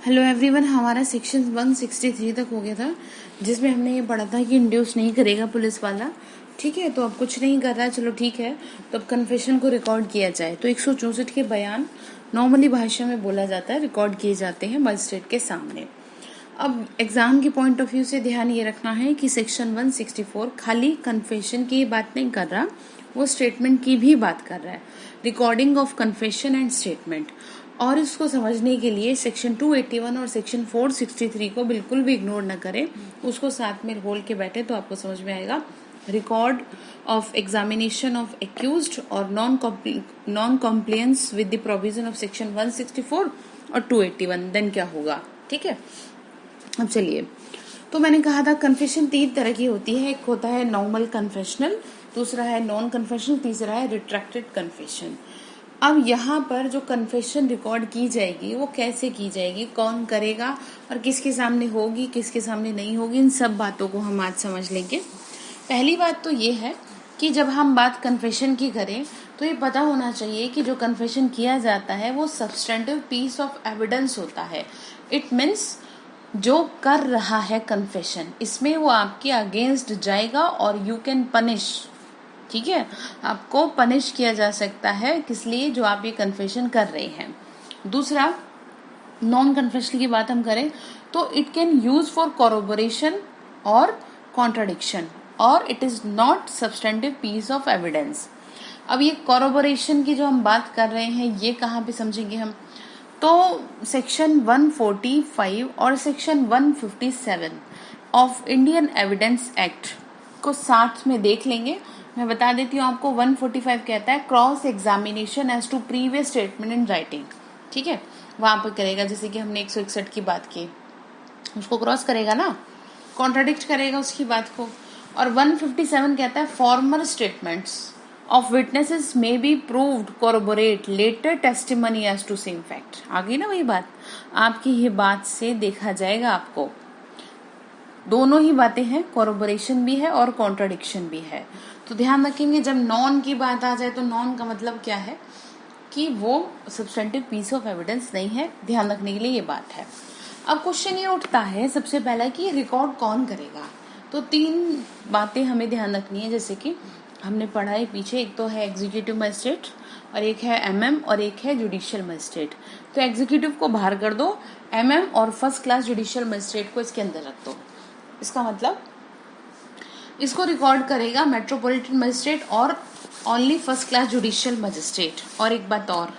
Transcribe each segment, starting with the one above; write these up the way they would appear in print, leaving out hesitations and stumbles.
Hello everyone, हमारा section 163 तक हो गया था, जिसमें हमने ये पढ़ा था कि इंड्यूस नहीं करेगा पुलिस वाला। ठीक है, तो अब कुछ नहीं कर रहा है, चलो ठीक है। तो अब कन्फेशन को रिकॉर्ड किया जाए तो 164 के बयान नॉर्मली भाषा में बोला जाता है, रिकॉर्ड किए जाते हैं मजिस्ट्रेट के सामने। अब एग्जाम के पॉइंट ऑफ व्यू से ध्यान ये रखना है कि सेक्शन 164 खाली कन्फेशन की बात नहीं कर रहा, वो स्टेटमेंट की भी बात कर रहा है, recording of confession and statement. और इसको समझने के लिए सेक्शन 281 और सेक्शन 463 को बिल्कुल भी इग्नोर न करें, उसको साथ में बोल के बैठे तो आपको समझ में आएगा। Record of examination of accused और non compliance with the provision of section 164 और 281, देन क्या होगा। ठीक है, अब चलिए। तो मैंने कहा था कन्फेशन 3 तरह की होती है, एक होता है नॉर्मल कन्फेशनल, दूसरा है नॉन कन्फेशनल, तीसरा है रिट्रैक्टेड कन्फेशन। अब यहाँ पर जो कन्फेशन रिकॉर्ड की जाएगी वो कैसे की जाएगी, कौन करेगा और किसके सामने होगी, किसके सामने नहीं होगी, इन सब बातों को हम आज समझ लेंगे। पहली बात तो ये है कि जब हम बात कन्फेशन की करें तो ये पता होना चाहिए कि जो कन्फेशन किया जाता है वो सब्सटेंटिव पीस ऑफ एविडेंस होता है। इट मीन्स जो कर रहा है कन्फेशन, इसमें वो आपके अगेंस्ट जाएगा और यू कैन पनिश। ठीक है, आपको पनिश किया जा सकता है, किस लिए, जो आप ये कन्फेशन कर रहे हैं। दूसरा, नॉन कन्फेशन की बात हम करें तो it can use for corroboration और कॉन्ट्राडिक्शन और it is not substantive piece of evidence. अब ये कॉरोबोरेशन की जो हम बात कर रहे हैं ये कहाँ पे समझेंगे हम, तो सेक्शन 145 और section 157 of Indian evidence act को साथ में देख लेंगे। मैं बता देती हूँ आपको, 145 कहता है cross examination as to previous statement in writing. ठीक है, वहां पर करेगा, जैसे कि हमने 161 की बात की, उसको क्रॉस करेगा ना, कॉन्ट्राडिक्ट करेगा उसकी बात को। और 157 कहता है former statements of witnesses may be proved corroborate later testimony as to same fact. आ गई ना वही बात, आपकी ये बात से देखा जाएगा आपको दोनों ही बातें हैं, कोरोबोरेशन भी है और कॉन्ट्राडिक्शन भी है। तो ध्यान रखेंगे जब नॉन की बात आ जाए तो नॉन का मतलब क्या है कि वो सब्सटेंटिव पीस ऑफ एविडेंस नहीं है, ध्यान रखने के लिए ये बात है। अब क्वेश्चन ये उठता है सबसे पहला कि रिकॉर्ड कौन करेगा। तो 3 बातें हमें ध्यान रखनी है, जैसे कि हमने पढ़ा है पीछे, एक तो है एग्जीक्यूटिव मजिस्ट्रेट और एक है एमएम और एक है जुडिशियल मजिस्ट्रेट। तो एग्जीक्यूटिव को बाहर कर दो, एमएम और फर्स्ट क्लास जुडिशियल मजिस्ट्रेट को इसके अंदर रख दो। इसका मतलब इसको रिकॉर्ड करेगा मेट्रोपॉलिटन मजिस्ट्रेट और only first class judicial magistrate. और एक बात और,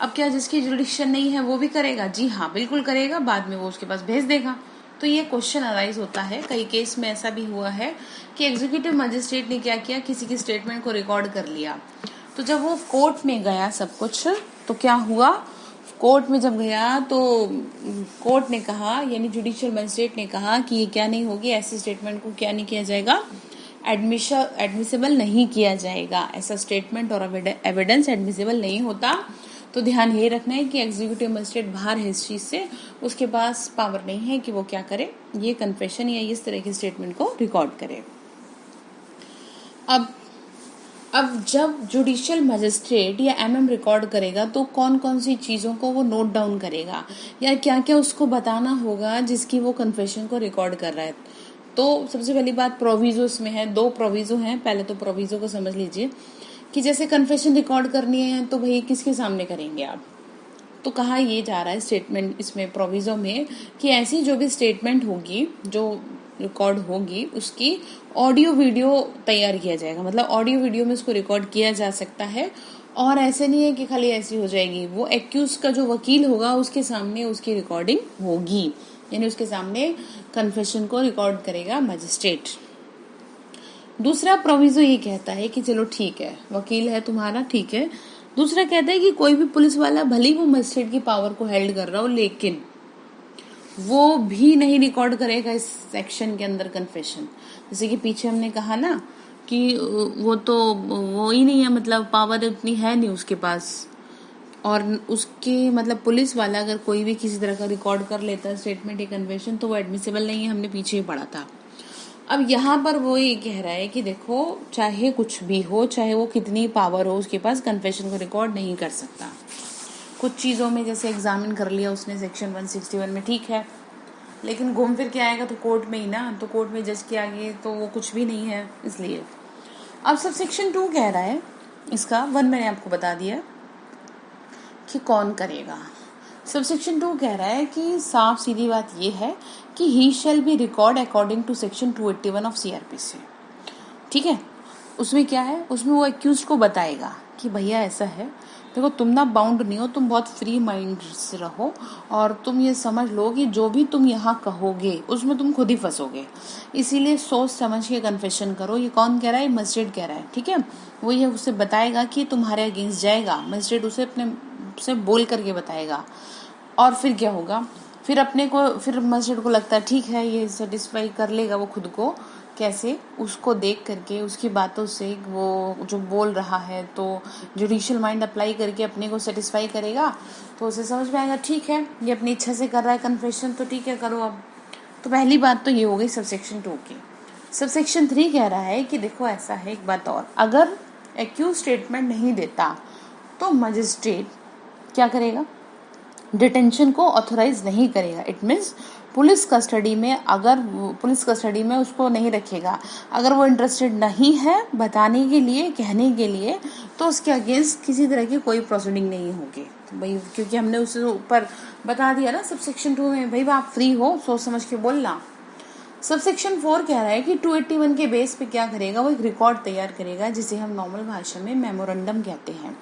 अब क्या जिसकी जुडिशियल नहीं है वो भी करेगा? जी हाँ, बिल्कुल करेगा, बाद में वो उसके पास भेज देगा। तो ये क्वेश्चन अराइज होता है, कई केस में ऐसा भी हुआ है कि एग्जीक्यूटिव मजिस्ट्रेट ने क्या किया, किसी की स्टेटमेंट को रिकॉर्ड कर लिया। तो जब वो कोर्ट में गया सब कुछ, तो क्या हुआ, कोर्ट में जब गया तो कोर्ट ने कहा, यानी जुडिशियल मजिस्ट्रेट ने कहा कि ये क्या नहीं होगी, ऐसी स्टेटमेंट को क्या नहीं किया जाएगा, एडमिसिबल नहीं किया जाएगा। ऐसा स्टेटमेंट और एविडेंस एडमिसिबल नहीं होता। तो ध्यान ये रखना है कि एग्जीक्यूटिव मजिस्ट्रेट बाहर है इस चीज से, उसके पास पावर नहीं है कि वो क्या करे, ये कन्फेशन या इस तरह की स्टेटमेंट को रिकॉर्ड करे। अब जब जुडिशियल मजिस्ट्रेट या एमएम रिकॉर्ड करेगा तो कौन कौन सी चीजों को वो नोट डाउन करेगा या क्या क्या उसको बताना होगा जिसकी वो कन्फेशन को रिकॉर्ड कर रहा है। तो सबसे पहली बात प्रोविजो इसमें है, 2 प्रोविजो हैं। पहले तो प्रोविजो को समझ लीजिए कि जैसे कन्फेशन रिकॉर्ड करनी है तो भैया किसके सामने करेंगे आप, तो कहा ये जा रहा है स्टेटमेंट इसमें प्रोविजो में कि ऐसी जो भी स्टेटमेंट होगी जो रिकॉर्ड होगी उसकी ऑडियो वीडियो तैयार किया जाएगा, मतलब ऑडियो वीडियो में उसको रिकॉर्ड किया जा सकता है। और ऐसे नहीं है कि खाली ऐसी हो जाएगी, वो एक्यूज का जो वकील होगा उसके सामने उसकी रिकॉर्डिंग होगी, यानी उसके सामने कन्फेशन को रिकॉर्ड करेगा मजिस्ट्रेट। दूसरा प्रोविजो ये कहता है कि चलो ठीक है, वकील है तुम्हारा, ठीक है। दूसरा कहता है कि कोई भी पुलिस वाला भले वो मजिस्ट्रेट की पावर को हेल्ड कर रहा हो, लेकिन वो भी नहीं रिकॉर्ड करेगा इस सेक्शन के अंदर कन्फेशन। जैसे कि पीछे हमने कहा ना कि वो तो वो ही नहीं है, मतलब पावर उतनी है नहीं उसके पास, और उसके मतलब पुलिस वाला अगर कोई भी किसी तरह का रिकॉर्ड कर लेता है स्टेटमेंट या कन्फेशन तो वो एडमिसिबल नहीं है, हमने पीछे ही पढ़ा था। अब यहाँ पर वो ये कह रहा है कि देखो चाहे कुछ भी हो, चाहे वो कितनी पावर हो उसके पास, कन्फेशन को रिकॉर्ड नहीं कर सकता। कुछ चीज़ों में जैसे एग्जामिन कर लिया उसने सेक्शन 161 में, ठीक है, लेकिन घूम फिर के आएगा तो कोर्ट में ही ना, तो कोर्ट में जज के आगे तो वो कुछ भी नहीं है। इसलिए अब सब सेक्शन 2 कह रहा है, इसका 1 मैंने आपको बता दिया कि कौन करेगा। सब सेक्शन 2 कह रहा है कि साफ सीधी बात ये है कि he shall be record according to section 281 of CRPC। ठीक है, उसमें क्या है, उसमें वो एक्यूज को बताएगा कि भैया ऐसा है, देखो तुम ना बाउंड नहीं हो, तुम बहुत फ्री माइंड से रहो और तुम ये समझ लो कि जो भी तुम यहाँ कहोगे उसमें तुम खुद ही फंसोगे, इसीलिए सोच समझ के कन्फेशन करो। ये कौन कह रहा है? मजिस्ट्रेट कह रहा है। ठीक है, वो ये उसे बताएगा कि तुम्हारे अगेंस्ट जाएगा, मजिस्ट्रेट उसे अपने से बोल करके बताएगा। और फिर क्या होगा, फिर अपने को, फिर मजिस्ट्रेट को लगता है ठीक है ये सेटिस्फाई कर लेगा वो खुद को, कैसे, उसको देख करके उसकी बातों से वो जो बोल रहा है तो जुडिशियल माइंड अप्लाई करके अपने को सेटिस्फाई करेगा, तो उसे समझ में आएगा ठीक है ये अपनी इच्छा से कर रहा है कन्फेशन, तो ठीक है करो अब। तो पहली बात तो ये हो गई सबसेक्शन 2 की। सबसेक्शन 3 कह रहा है कि देखो ऐसा है, एक बात और, अगर एक्यूज स्टेटमेंट नहीं देता तो मजिस्ट्रेट क्या करेगा? डिटेंशन को ऑथराइज नहीं करेगा। इट मीन्स पुलिस कस्टडी में, अगर पुलिस कस्टडी में उसको नहीं रखेगा, अगर वो इंटरेस्टेड नहीं है बताने के लिए, कहने के लिए, तो उसके अगेंस्ट किसी तरह की कोई प्रोसीडिंग नहीं होगी। तो भाई क्योंकि हमने उसे ऊपर बता दिया ना सबसेक्शन 2 में, भाई आप फ्री हो, सोच समझ के बोलना। सबसेक्शन 4 कह रहा है कि 281 के बेस पे क्या करेगा, वो एक रिकॉर्ड तैयार करेगा जिसे हम नॉर्मल भाषा में मेमोरेंडम कहते हैं।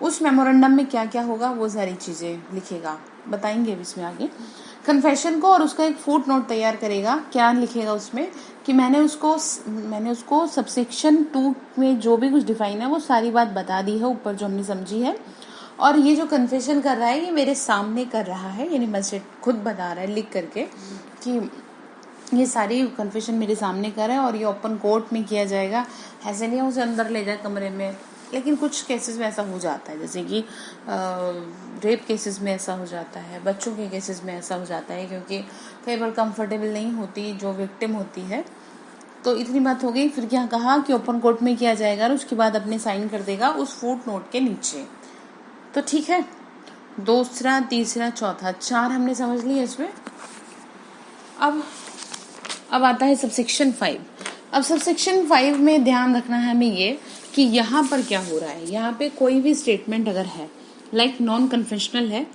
उस मेमोरेंडम में क्या क्या होगा वो सारी चीज़ें लिखेगा, बताएंगे अभी इसमें आगे। कन्फेशन को और उसका एक फुट नोट तैयार करेगा। क्या लिखेगा उसमें कि मैंने उसको सबसेक्शन 2 में जो भी कुछ डिफाइन है वो सारी बात बता दी है ऊपर जो हमने समझी है, और ये जो कन्फेशन कर रहा है ये मेरे सामने कर रहा है, यानी मजिस्ट्रेट खुद बता रहा है लिख करके कि ये सारी कन्फेशन मेरे सामने कर है और ये ओपन कोर्ट में किया जाएगा। ऐसे नहीं है उसे अंदर ले जाए कमरे में, लेकिन कुछ केसेस में ऐसा हो जाता है, जैसे कि रेप केसेस में ऐसा हो जाता है, बच्चों के केसेस में ऐसा हो जाता है, क्योंकि कई बार कंफर्टेबल नहीं होती जो विक्टिम होती है। तो इतनी बात हो गई। फिर क्या कहा कि ओपन कोर्ट में किया जाएगा और उसके बाद अपने साइन कर देगा उस फुट नोट के नीचे। तो ठीक है, दूसरा, तीसरा, चौथा, 4 हमने समझ लिया इसमें। अब आता है सबसेक्शन 5। अब सबसेक्शन 5 में ध्यान रखना है हमें ये कि यहाँ पर क्या हो रहा है। यहाँ पे कोई भी स्टेटमेंट अगर है लाइक नॉन कन्फेशनल है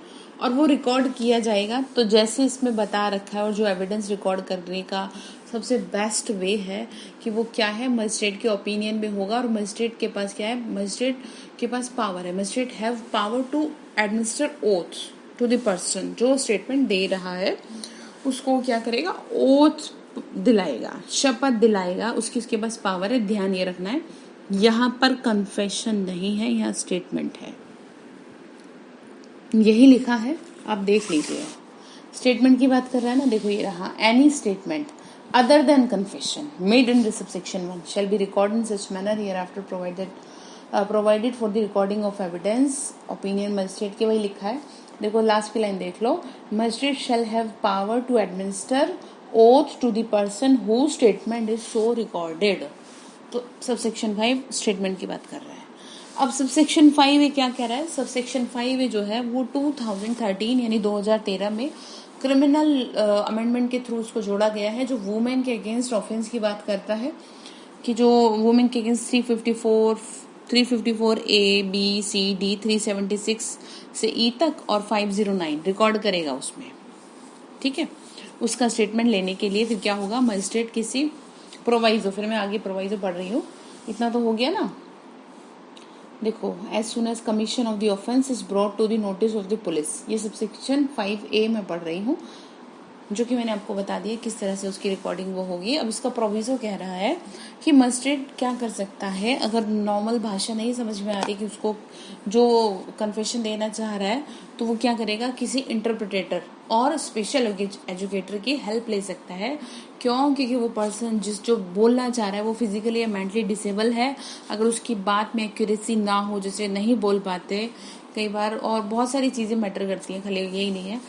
और वो रिकॉर्ड किया जाएगा, तो जैसे इसमें बता रखा है और जो एविडेंस रिकॉर्ड करने का सबसे बेस्ट वे है कि वो क्या है, मजिस्ट्रेट के ओपिनियन में होगा। और मजिस्ट्रेट के पास क्या है, मजिस्ट्रेट के पास पावर है, magistrate have power to administer oath to the person, जो स्टेटमेंट दे रहा है उसको क्या करेगा, ओथ दिलाएगा, शपथ दिलाएगा, उसके पास पावर है। ध्यान ये रखना है, यहाँ पर कन्फेशन नहीं है, यहाँ स्टेटमेंट है, यही लिखा है, आप देख लीजिए। स्टेटमेंट की बात कर रहा है ना, देखो ये रहा, any statement other than confession made in subsection 1 shall be record in such manner hereafter provided for the recording of evidence opinion magistrate के, वही लिखा है। देखो लास्ट की लाइन देख लो, magistrate shall have power to administer oath to the person who statement is so recorded. तो subsection 5 statement की बात कर रहा है। अब सबसेक्शन 5 क्या कह रहा है, सबसेक्शन 5 जो है वो 2013 यानी 2013 में क्रिमिनल अमेंडमेंट के थ्रू उसको जोड़ा गया है, जो वुमेन के अगेंस्ट ऑफेंस की बात करता है कि जो वुमेन के against 354 A B C D 376 से ई तक और 509 रिकॉर्ड करेगा उसमें। ठीक है, उसका स्टेटमेंट लेने के लिए फिर क्या होगा, मजिस्ट्रेट किसी प्रोवाइजो, फिर मैं आगे प्रोवाइजो पढ़ रही हूँ, इतना तो हो गया ना। देखो, as soon as commission of the offence is brought to the notice of the police, ये सबसेक्शन 5A में पढ़ रही हूँ, जो कि मैंने आपको बता दिया किस तरह से उसकी रिकॉर्डिंग वो होगी। अब इसका प्रोविजो कह रहा है कि मजिस्ट्रेट क्या कर सकता है, अगर नॉर्मल भाषा नहीं समझ में आ रही कि उसको जो कन्फेशन देना चाह रहा है, तो वो क्या करेगा, किसी इंटरप्रिटेटर और स्पेशल एजुकेटर की हेल्प ले सकता है। क्यों? क्योंकि वो पर्सन जो बोलना चाह रहा है वो फिजिकली या मेंटली डिसेबल है। अगर उसकी बात में एक्यूरेसी ना हो, जैसे नहीं बोल पाते कई बार, और बहुत सारी चीज़ें मैटर करती हैं, खाली यही नहीं है।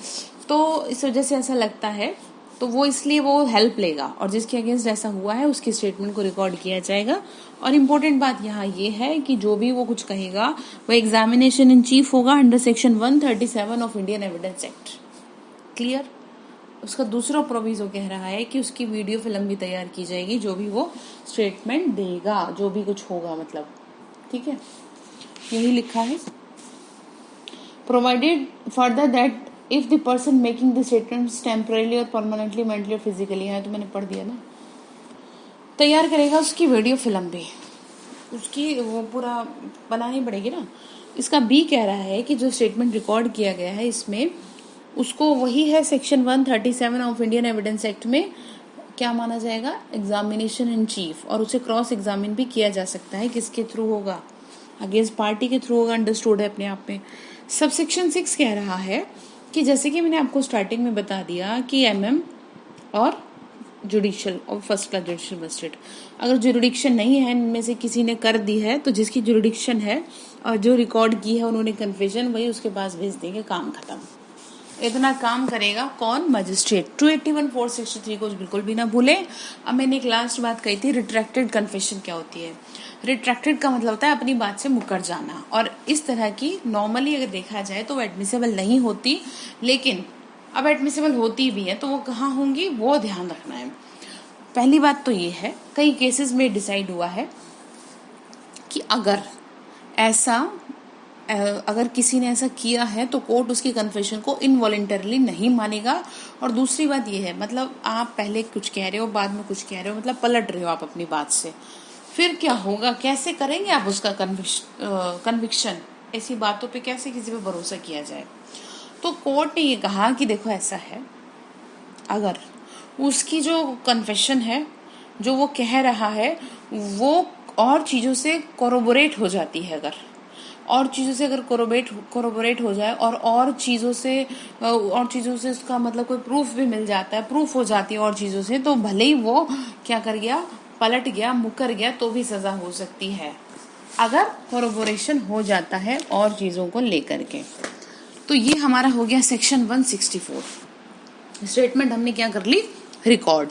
तो इस वजह से ऐसा लगता है तो वो इसलिए वो हेल्प लेगा, और जिसके अगेंस्ट ऐसा हुआ है उसकी स्टेटमेंट को रिकॉर्ड किया जाएगा। और इम्पोर्टेंट बात यहाँ ये है कि जो भी वो कुछ कहेगा वो एग्जामिनेशन इन चीफ होगा under section 137 of Indian evidence act. Clear? उसका दूसरा प्रोविजो कह रहा है कि उसकी वीडियो फिल्म भी तैयार की जाएगी, जो भी वो स्टेटमेंट देगा, जो भी कुछ होगा, मतलब ठीक है, यही लिखा है। Provided further that if the person making the statements temporarily और परमानेंटली, मेंटली और फिजिकली है, तो मैंने पढ़ दिया ना, तैयार करेगा उसकी वीडियो फिल्म भी, उसकी वो पूरा बनानी पड़ेगी ना। इसका बी कह रहा है कि जो स्टेटमेंट रिकॉर्ड किया गया है इसमें उसको वही है section 137 of Indian evidence act में क्या माना जाएगा, एग्जामिनेशन इन चीफ, और उसे क्रॉस एग्जामिन भी किया जा सकता है। किसके थ्रू होगा? अगेंस्ट पार्टी के थ्रू होगा। अंडरस्टूड है अपने आप में। सबसेक्शन 6 कह रहा है कि जैसे कि मैंने आपको स्टार्टिंग में बता दिया कि एमएम और जुडिशियल और फर्स्ट क्लास जुडिशियल मजिस्ट्रेट, अगर जुरिडिक्शन नहीं है इनमें से किसी ने कर दी है तो जिसकी जुरिडिक्शन है और जो रिकॉर्ड की है उन्होंने कन्फेशन, वही उसके पास भेज देंगे, काम खत्म। इतना काम करेगा कौन? मजिस्ट्रेट। 281/463 को बिल्कुल भी ना भूले। अब मैंने एक लास्ट बात कही थी, रिट्रैक्टेड कन्फेशन क्या होती है। रिट्रैक्टेड का मतलब होता है अपनी बात से मुकर जाना, और इस तरह की नॉर्मली अगर देखा जाए तो वो एडमिसेबल नहीं होती, लेकिन अब एडमिसेबल होती भी है तो वो कहाँ होंगी वो ध्यान रखना है। पहली बात तो ये है, कई केसेस में डिसाइड हुआ है कि अगर किसी ने ऐसा किया है तो कोर्ट उसकी कन्फेशन को इनवॉलेंटरली नहीं मानेगा। और दूसरी बात ये है, मतलब आप पहले कुछ कह रहे हो बाद में कुछ कह रहे हो, मतलब पलट रहे हो आप अपनी बात से, फिर क्या होगा, कैसे करेंगे आप उसका कन्विक्शन? ऐसी बातों पे कैसे किसी पे भरोसा किया जाए? तो कोर्ट ने ये कहा कि देखो ऐसा है, अगर उसकी जो कन्फेशन है, जो वो कह रहा है, वो और चीज़ों से कोरोबोरेट हो जाती है, अगर और चीज़ों से अगर कोरोबोरेट हो जाए और चीज़ों से उसका मतलब कोई प्रूफ भी मिल जाता है, प्रूफ हो जाती है और चीज़ों से, तो भले ही वो क्या कर गया, पलट गया, मुकर गया, तो भी सज़ा हो सकती है अगर कोरोबोरेशन हो जाता है और चीज़ों को लेकर के। तो ये हमारा हो गया सेक्शन 164। स्टेटमेंट हमने क्या कर ली, रिकॉर्ड।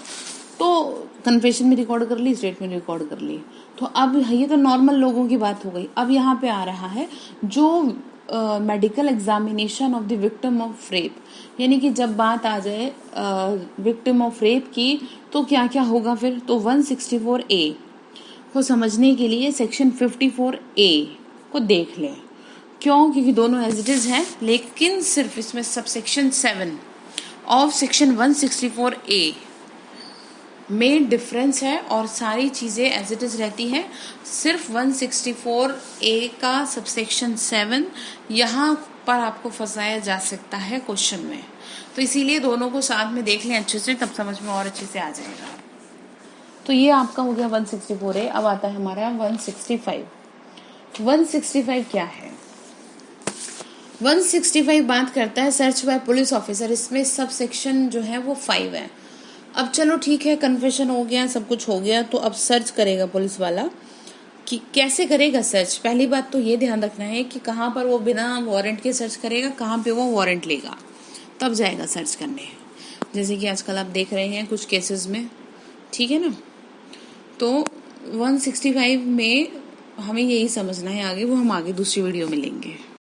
तो कन्फेशन में रिकॉर्ड कर ली, स्टेटमेंट रिकॉर्ड कर ली। तो अब ये तो नॉर्मल लोगों की बात हो गई। अब यहाँ पे आ रहा है जो medical examination of the victim of rape, यानी कि जब बात आ जाए विक्टिम ऑफ रेप की तो क्या क्या होगा फिर। तो 164A को समझने के लिए सेक्शन 54A को देख लें। क्यों? क्योंकि दोनों एज इट इज हैं, लेकिन सिर्फ इसमें सबसेक्शन 7 ऑफ सेक्शन 164A में डिफरेंस है और सारी चीज़ें एज इट इज रहती हैं। सिर्फ 164A का सबसेक्शन 7 यहाँ पर आपको फंसाया जा सकता है क्वेश्चन में, तो इसीलिए दोनों को साथ में देख लें अच्छे से, तब समझ में और अच्छे से आ जाएगा। तो ये आपका हो गया 164A। अब आता है हमारा 165। 165 क्या है? 165 बात करता है सर्च बाय पुलिस ऑफिसर। इसमें सब सेक्शन जो है वो 5 है। अब चलो ठीक है, कन्फेशन हो गया, सब कुछ हो गया, तो अब सर्च करेगा पुलिस वाला कि कैसे करेगा सर्च। पहली बात तो ये ध्यान रखना है कि कहाँ पर वो बिना वारंट के सर्च करेगा, कहाँ पे वो वारंट लेगा, तब जाएगा सर्च करने। जैसे कि आजकल आप देख रहे हैं कुछ केसेस में, ठीक है ना। तो 165 में हमें यही समझना है, आगे वो हम आगे दूसरी वीडियो में लेंगे।